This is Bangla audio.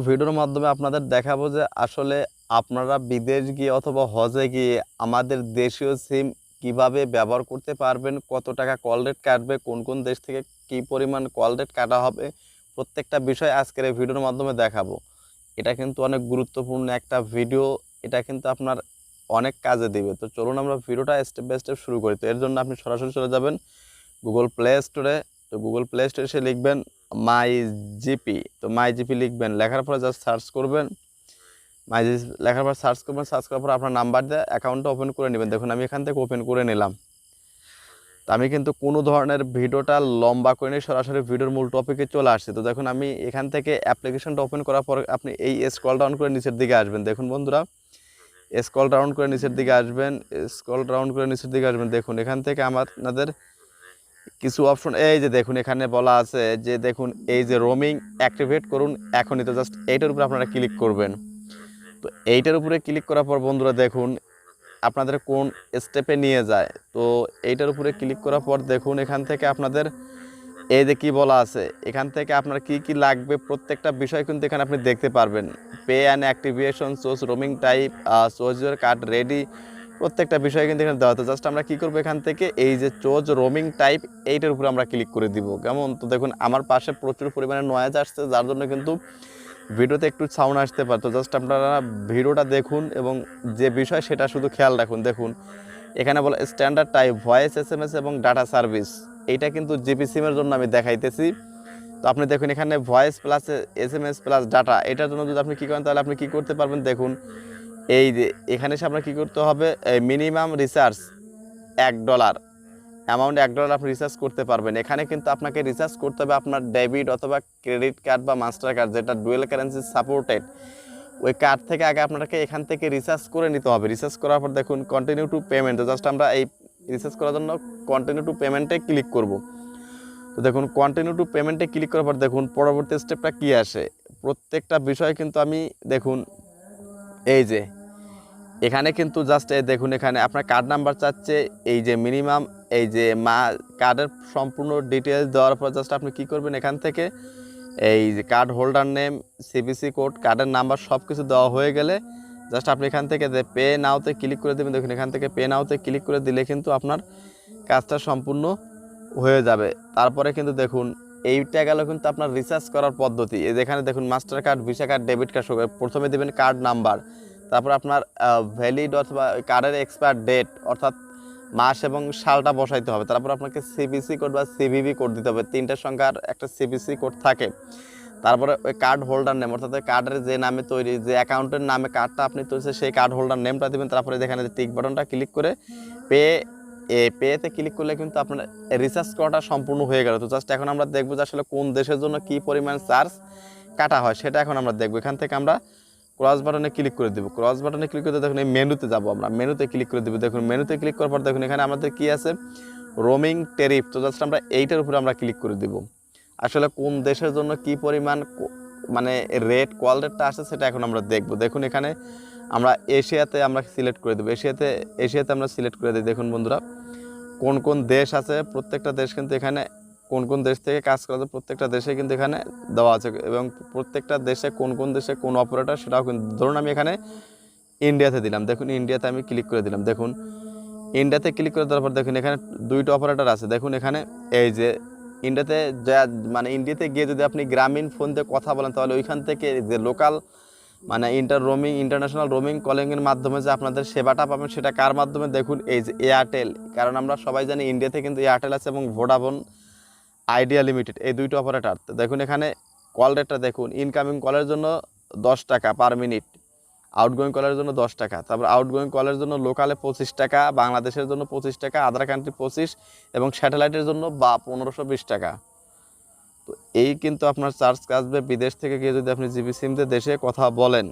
ভিডিওর মাধ্যমে আপনাদের দেখাবো যে আসলে আপনারা বিদেশ গিয়ে অথবা হজে গিয়ে আমাদের দেশীয় সিম কিভাবে ব্যবহার করতে পারবেন, কত টাকা কল রেট কাটবে, কোন কোন দেশ থেকে কী পরিমাণ কল রেট কাটা হবে, প্রত্যেকটা বিষয় আজকের এই ভিডিওর মাধ্যমে দেখাবো। এটা কিন্তু অনেক গুরুত্বপূর্ণ একটা ভিডিও, এটা কিন্তু আপনার অনেক কাজে দিবে। তো চলুন আমরা ভিডিওটা স্টেপ বাই স্টেপ শুরু করি। তো এর জন্য আপনি সরাসরি চলে যাবেন গুগল প্লে স্টোরে। তো গুগল প্লে স্টোরে এসে লিখবেন মাই জিপি। তো মাই জিপি লিখবেন, লেখার পরে জাস্ট সার্চ করবেন। মাই জিপি লেখার পর সার্চ করবেন, সার্চ করার পর আপনার নাম্বার দিয়ে অ্যাকাউন্টটা ওপেন করে নেবেন। দেখুন আমি এখান থেকে ওপেন করে নিলাম। তো আমি কিন্তু কোনো ধরনের ভিডিওটা লম্বা করে নিয়ে সরাসরি ভিডিওর মূল টপিকে চলে আসছি। তো দেখুন আমি এখান থেকে অ্যাপ্লিকেশনটা ওপেন করার পর আপনি এই স্ক্রল ডাউন করে নিচের দিকে আসবেন। দেখুন বন্ধুরা, স্ক্রল ডাউন করে নিচের দিকে আসবেন, স্ক্রল ডাউন করে নিচের দিকে আসবেন। দেখুন এখান থেকে আপনাদের কিছু অপশন, এই যে দেখুন এখানে বলা আছে যে দেখুন এই যে রোমিং অ্যাক্টিভেট করুন এখনই। তো জাস্ট এইটার উপরে আপনারা ক্লিক করবেন। তো এইটার উপরে ক্লিক করার পর বন্ধুরা দেখুন আপনাদের কোন স্টেপে নিয়ে যায়। তো এইটার উপরে ক্লিক করার পর দেখুন এখান থেকে আপনাদের এই যে কী বলা আছে, এখান থেকে আপনার কি কি লাগবে প্রত্যেকটা বিষয় কিন্তু এখানে আপনি দেখতে পারবেন। Pay and activation, source, roaming type, source your card ready, প্রত্যেকটা বিষয় কিন্তু এখানে দেওয়া হতো। জাস্ট আমরা কী করবো, এখান থেকে এই যে চোজ রোমিং টাইপ এইটার উপরে আমরা ক্লিক করে দিব। কেমন? তো দেখুন আমার পাশে প্রচুর পরিমাণে নয়েজ আসছে, যার জন্য কিন্তু ভিডিওতে একটু সাউন্ড আসতে পারতো। জাস্ট আপনারা ভিডিওটা দেখুন এবং যে বিষয় সেটা শুধু খেয়াল রাখুন। দেখুন এখানে বলে স্ট্যান্ডার্ড টাইপ ভয়েস, SMS এবং ডাটা সার্ভিস। এইটা কিন্তু জিপি সিমের জন্য আমি দেখাইতেছি। তো আপনি দেখুন এখানে voice plus SMS plus data, এটার জন্য যদি আপনি কী করেন তাহলে আপনি কী করতে পারবেন। দেখুন এই যে এখানে এসে আপনার কী করতে হবে, মিনিমাম রিচার্জ $1, অ্যামাউন্ট $1 আপনি রিচার্জ করতে পারবেন। এখানে কিন্তু আপনাকে রিচার্জ করতে হবে আপনার ডেবিট অথবা ক্রেডিট কার্ড বা মাস্টার কার্ড, যেটা ডুয়েল কারেন্সি সাপোর্টেড, ওই কার্ড থেকে আগে আপনাকে এখান থেকে রিচার্জ করে নিতে হবে। রিচার্জ করার পর দেখুন কন্টিনিউ টু পেমেন্ট। জাস্ট আমরা এই রিচার্জ করার জন্য কন্টিনিউ টু পেমেন্টে ক্লিক করব। তো দেখুন কন্টিনিউ টু পেমেন্টে ক্লিক করার পর দেখুন পরবর্তী স্টেপটা কী আসে। প্রত্যেকটা বিষয় কিন্তু আমি দেখুন এই যে এখানে কিন্তু জাস্ট দেখুন এখানে আপনার কার্ড নাম্বার চাচ্ছে, এই যে মিনিমাম, এই যে কার্ডের সম্পূর্ণ ডিটেলস দেওয়ার পর জাস্ট আপনি কী করবেন, এখান থেকে এই যে card holder name, CVC code, কার্ডের নাম্বার সব কিছু দেওয়া হয়ে গেলে জাস্ট আপনি এখান থেকে যে পে নাওতে ক্লিক করে দেবেন। দেখুন এখান থেকে পে নাওতে ক্লিক করে দিলে কিন্তু আপনার কাজটা সম্পূর্ণ হয়ে যাবে। তারপরে কিন্তু দেখুন এইটা গেল কিন্তু আপনার রিচার্জ করার পদ্ধতি। যেখানে দেখুন master card, visa card, debit card, প্রথমে দেবেন কার্ড নাম্বার, তারপর আপনার ভ্যালিড অথবা কার্ডের এক্সপায়ার ডেট অর্থাৎ মাস এবং সালটা বসাইতে হবে। তারপর আপনাকে CVC কোড বা CVV কোড দিতে হবে, 3টা সংখ্যার একটা CVC কোড থাকে। তারপরে ওই কার্ড হোল্ডার নেম অর্থাৎ কার্ডের যে নামে তৈরি, যে অ্যাকাউন্টের নামে কার্ডটা আপনি তৈরি সেই কার্ড হোল্ডার নেমটা দেবেন। তারপরে যেখানে টিক বাটনটা ক্লিক করে পেতে ক্লিক করলে কিন্তু আপনার রিচার্জ করাটা সম্পূর্ণ হয়ে গেল। তো জাস্ট এখন আমরা দেখবো যে আসলে কোন দেশের জন্য কী পরিমাণ চার্জ কাটা হয় সেটা এখন আমরা দেখবো। এখান থেকে আমরা ক্রস বাটনে ক্লিক করে দেবো। ক্রস বাটনে ক্লিক করতে দেখুন এই মেনুতে যাবো, আমরা মেনুতে ক্লিক করে দেবো। দেখুন মেনুতে ক্লিক করার পর দেখুন এখানে আমাদের কী আছে, রোমিং টেরিফ। তো জাস্ট আমরা এইটার উপরে আমরা ক্লিক করে দেবো। আসলে কোন দেশের জন্য কি পরিমাণ মানে রেট, কল রেটটা আসে সেটা এখন আমরা দেখব। দেখুন এখানে আমরা এশিয়াতে আমরা সিলেক্ট করে দেবো, এশিয়াতে আমরা সিলেক্ট করে দিই। দেখুন বন্ধুরা কোন কোন দেশ আছে, প্রত্যেকটা দেশ কিন্তু এখানে কোন কোন দেশ থেকে কাজ করা যায় প্রত্যেকটা দেশে কিন্তু এখানে দেওয়া আছে, এবং প্রত্যেকটা দেশে কোন কোন দেশে কোন অপারেটর সেটাও কিন্তু। ধরুন আমি এখানে ইন্ডিয়াতে দিলাম, দেখুন ইন্ডিয়াতে আমি ক্লিক করে দিলাম। দেখুন ইন্ডিয়াতে ক্লিক করে দেওয়ার পর দেখুন এখানে 2টা অপারেটর আছে। দেখুন এখানে এই যে ইন্ডিয়াতে যা মানে ইন্ডিয়াতে গিয়ে যদি আপনি গ্রামীণ ফোন দিয়ে কথা বলেন তাহলে ওইখান থেকে যে লোকাল মানে ইন্টারন্যাশনাল রোমিং কলিংয়ের মাধ্যমে যে আপনাদের সেবাটা পাবেন সেটা কার মাধ্যমে, দেখুন এই যে এয়ারটেল। কারণ আমরা সবাই জানি ইন্ডিয়াতে কিন্তু এয়ারটেল আছে এবং ভোডাফোন আইডিয়া লিমিটেড, এই 2টা অপারেটর। দেখুন এখানে কল রেটটা দেখুন, ইনকামিং কলের জন্য 10 টাকা পার মিনিট, আউটগোয়িং কলের জন্য 10 টাকা, তারপর আউটগোয়িং কলের জন্য লোকালে 25 টাকা, বাংলাদেশের জন্য 25 টাকা, আদার কান্ট্রি 25, এবং স্যাটেলাইটের জন্য 1520 টাকা। তো এই কিন্তু আপনার চার্জ আসবে বিদেশ থেকে গিয়ে যদি আপনি জিপি সিম দিয়ে দেশে কথা বলেন।